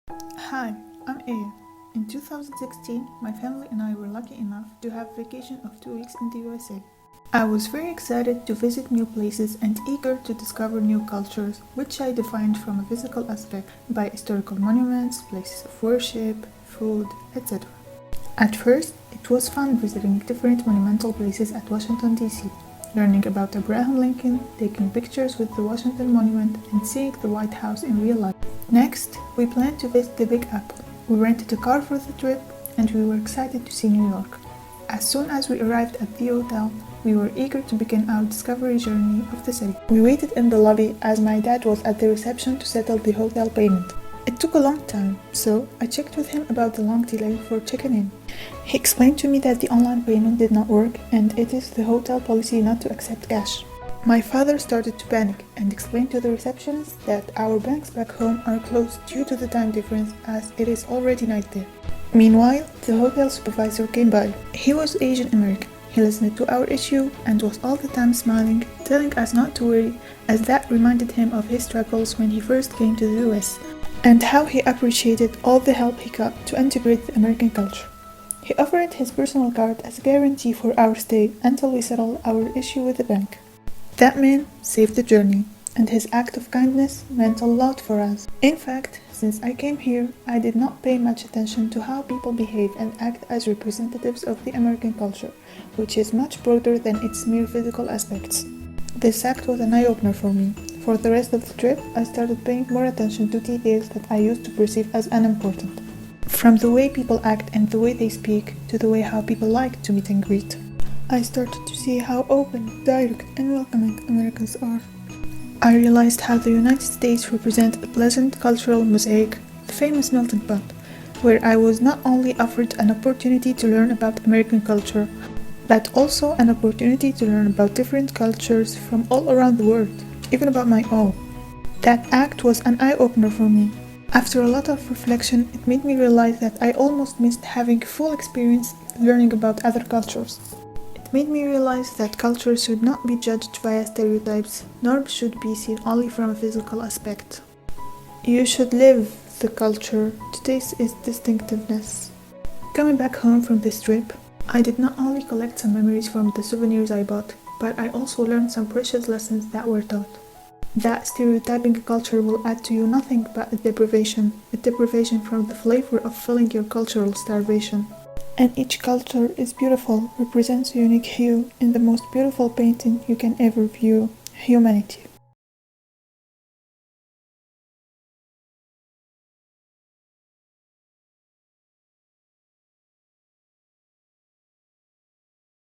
Hi, I'm Aya. In 2016, my family and I were lucky enough to have a vacation of 2 weeks in the USA. I was very excited to visit new places and eager to discover new cultures, which I defined from a physical aspect by historical monuments, places of worship, food, etc. At first, it was fun visiting different monumental places at Washington, D.C., learning about Abraham Lincoln, taking pictures with the Washington Monument, and seeing the White House in real life. Next, we planned to visit the Big Apple. We rented a car for the trip, and we were excited to see New York. As soon as we arrived at the hotel, we were eager to begin our discovery journey of the city. We waited in the lobby as my dad was at the reception to settle the hotel payment. It took a long time, so I checked with him about the long delay for checking in. He explained to me that the online payment did not work and it is the hotel policy not to accept cash. My father started to panic and explained to the receptionist that our banks back home are closed due to the time difference as it is already night there. Meanwhile, the hotel supervisor came by. He was Asian American. He listened to our issue and was all the time smiling, telling us not to worry, as that reminded him of his struggles when he first came to the US, and how he appreciated all the help he got to integrate the American culture. He offered his personal card as a guarantee for our stay until we settled our issue with the bank. That man saved the journey, and his act of kindness meant a lot for us. In fact, since I came here, I did not pay much attention to how people behave and act as representatives of the American culture, which is much broader than its mere physical aspects. This act was an eye-opener for me. For the rest of the trip, I started paying more attention to details that I used to perceive as unimportant. From the way people act and the way they speak, to the way how people like to meet and greet. I started to see how open, direct, and welcoming Americans are. I realized how the United States represents a pleasant cultural mosaic, the famous melting pot, where I was not only offered an opportunity to learn about American culture, but also an opportunity to learn about different cultures from all around the world, even about my own. That act was an eye-opener for me. After a lot of reflection, it made me realize that I almost missed having full experience learning about other cultures. It made me realize that culture should not be judged via stereotypes, nor should be seen only from a physical aspect. You should live the culture to taste its distinctiveness. Coming back home from this trip, I did not only collect some memories from the souvenirs I bought, but I also learned some precious lessons that were taught. That stereotyping a culture will add to you nothing but a deprivation from the flavor of filling your cultural starvation. And each culture is beautiful, represents a unique hue in the most beautiful painting you can ever view, humanity.